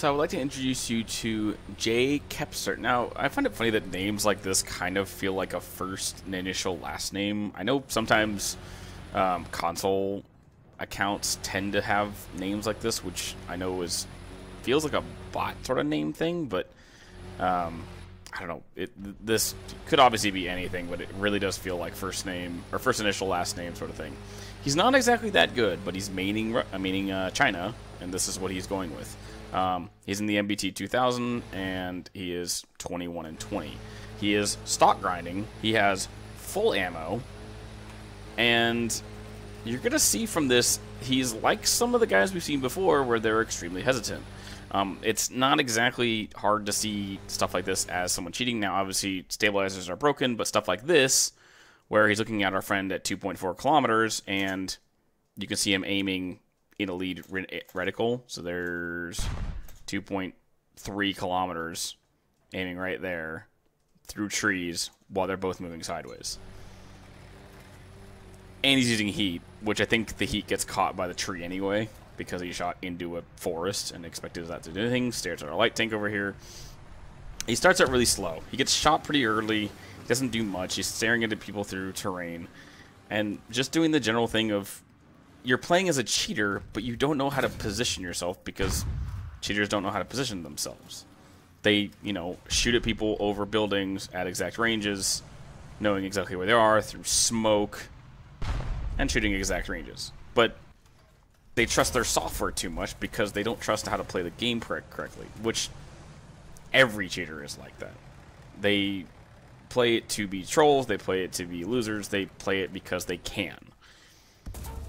So I would like to introduce you to jkepster. Now, I find it funny that names like this kind of feel like a first and initial last name. I know sometimes console accounts tend to have names like this, which I know feels like a bot sort of name thing, but I don't know. This could obviously be anything, but it really does feel like first name or first initial last name sort of thing. He's not exactly that good, but he's maining China, and this is what he's going with. He's in the MBT 2000, and he is 21-20. He is stock grinding. He has full ammo, and you're going to see from this, he's like some of the guys we've seen before where they're extremely hesitant. It's not exactly hard to see stuff like this as someone cheating. Now, obviously, stabilizers are broken, but stuff like this, where he's looking at our friend at 2.4 kilometers, and you can see him aiming in a lead reticle. So there's 2.3 kilometers aiming right there through trees while they're both moving sideways. And he's using heat, which I think the heat gets caught by the tree anyway, because he shot into a forest and expected that to do anything. Stares at our light tank over here. He starts out really slow. He gets shot pretty early. He doesn't do much. He's staring into people through terrain. And just doing the general thing of, you're playing as a cheater, but you don't know how to position yourself, because cheaters don't know how to position themselves. They, shoot at people over buildings at exact ranges, knowing exactly where they are through smoke, and shooting exact ranges. But they trust their software too much because they don't trust how to play the game correctly, which every cheater is like that. They play it to be trolls, they play it to be losers, they play it because they can.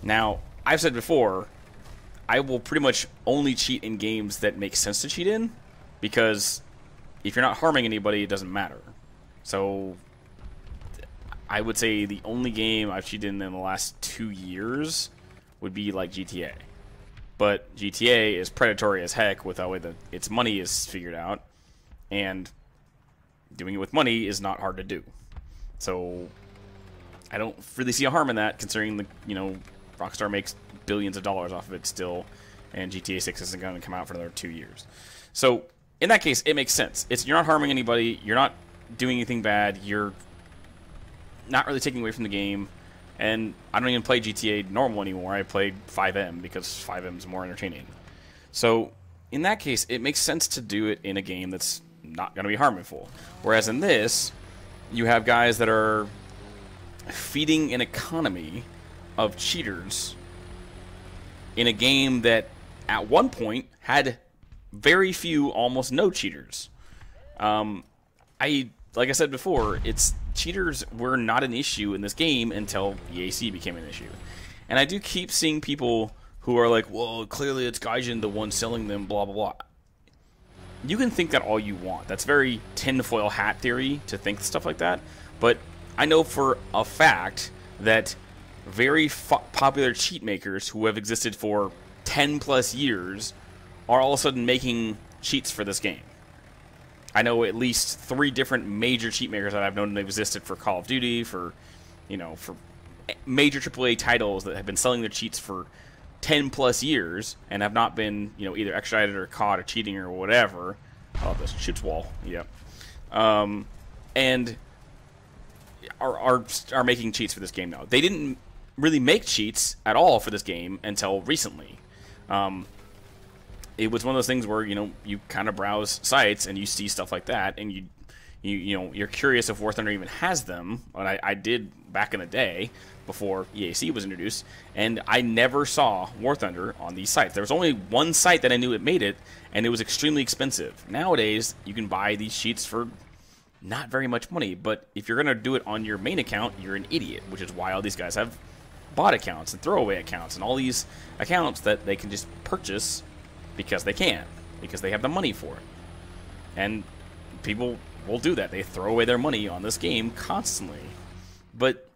Now, I've said before, I will pretty much only cheat in games that make sense to cheat in, because if you're not harming anybody, it doesn't matter. So I would say the only game I've cheated in the last 2 years would be like GTA. But GTA is predatory as heck with the way that its money is figured out, and doing it with money is not hard to do. So I don't really see a harm in that, considering the Rockstar makes billions of dollars off of it still, and GTA 6 isn't going to come out for another 2 years. So in that case, it makes sense. You're not harming anybody, you're not doing anything bad, you're not really taking away from the game, and I don't even play GTA normal anymore. I play 5M because 5M is more entertaining. So in that case, it makes sense to do it in a game that's not going to be harmful. Whereas in this, you have guys that are feeding an economy of cheaters in a game that at one point had very few, almost no cheaters. Like I said before, cheaters were not an issue in this game until EAC became an issue. And I do keep seeing people who are like, well, clearly it's Gaijin the one selling them, blah, blah, blah. You can think that all you want. That's very tinfoil hat theory to think stuff like that. But I know for a fact that very popular cheat makers who have existed for 10 plus years are all of a sudden making cheats for this game. I know at least 3 different major cheat makers that I've known that existed for Call of Duty, for major AAA titles that have been selling their cheats for 10 plus years and have not been, either extradited or caught or cheating or whatever. Oh, this shoots wall. Yep. And are making cheats for this game now. They didn't really make cheats at all for this game until recently. It was one of those things where you kind of browse sites and you see stuff like that, and you're curious if War Thunder even has them. And I did back in the day before EAC was introduced, and I never saw War Thunder on these sites. There was only one site that I knew it made it, and it was extremely expensive. Nowadays, you can buy these cheats for not very much money, but if you're going to do it on your main account, you're an idiot, which is why all these guys have bot accounts and throwaway accounts and all these accounts that they can just purchase because they can, because they have the money for it. And people will do that. They throw away their money on this game constantly. But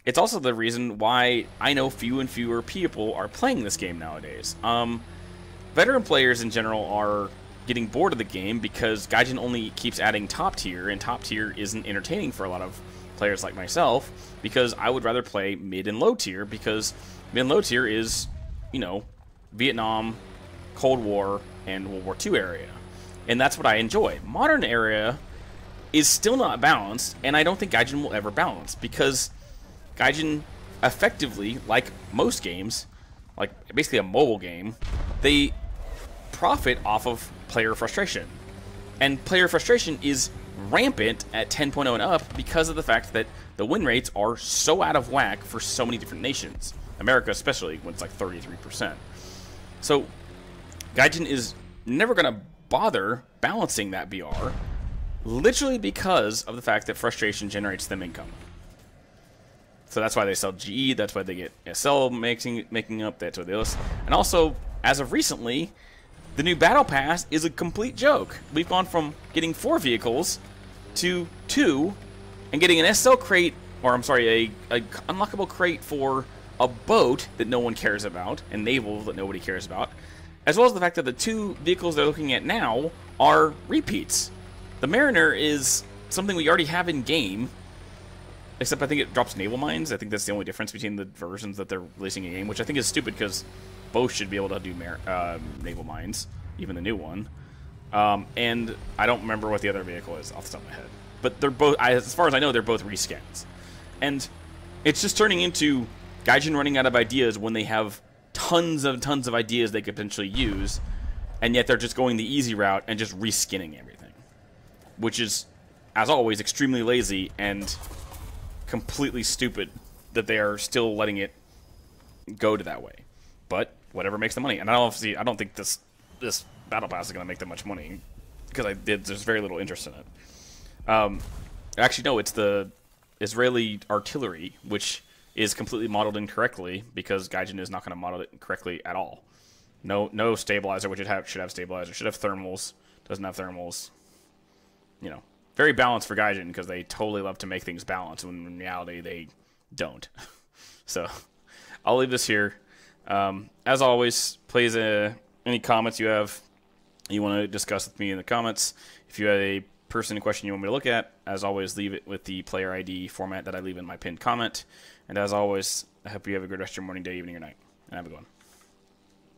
it's also the reason why I know fewer and fewer people are playing this game nowadays. Veteran players in general are getting bored of the game because Gaijin only keeps adding top tier, and top tier isn't entertaining for a lot of players like myself, because I would rather play mid and low tier, because mid and low tier is, Vietnam, Cold War and World War II area. And that's what I enjoy. Modern area is still not balanced, and I don't think Gaijin will ever balance, because Gaijin effectively, like most games, like basically a mobile game, they profit off of player frustration. And player frustration is rampant at 10.0 and up because of the fact that the win rates are so out of whack for so many different nations. America especially, when it's like 33%. So Gaijin is never going to bother balancing that BR, literally because of the fact that frustration generates them income. So that's why they sell GE, that's why they get SL making up, that's what they list. And also, as of recently, the new Battle Pass is a complete joke. We've gone from getting 4 vehicles to 2, and getting an SL crate, or I'm sorry, a unlockable crate for a boat that no one cares about, and naval that nobody cares about, as well as the fact that the 2 vehicles they're looking at now are repeats. The Mariner is something we already have in game, except I think it drops naval mines. I think that's the only difference between the versions that they're releasing in game, which I think is stupid because both should be able to do naval mines, even the new one. And I don't remember what the other vehicle is off the top of my head. But they're both, as far as I know, they're both reskins. And it's just turning into Gaijin running out of ideas when they have tons of ideas they could potentially use, and yet they're just going the easy route and just reskinning everything. Which is, as always, extremely lazy and completely stupid that they are still letting it go to that way. But whatever makes the money. And I don't think this Battle Pass is going to make that much money, because there's very little interest in it. Actually, no, it's the Israeli artillery, which is completely modeled incorrectly, because Gaijin is not going to model it correctly at all. No stabilizer, which it should have stabilizer. Should have thermals. Doesn't have thermals. You know, very balanced for Gaijin, because they totally love to make things balanced, when in reality they don't. So I'll leave this here. As always, please, any comments you have you want to discuss with me in the comments. If you have a person in question you want me to look at, as always, leave it with the player ID format that I leave in my pinned comment. And as always, I hope you have a good rest of your morning, day, evening, or night. And have a good one.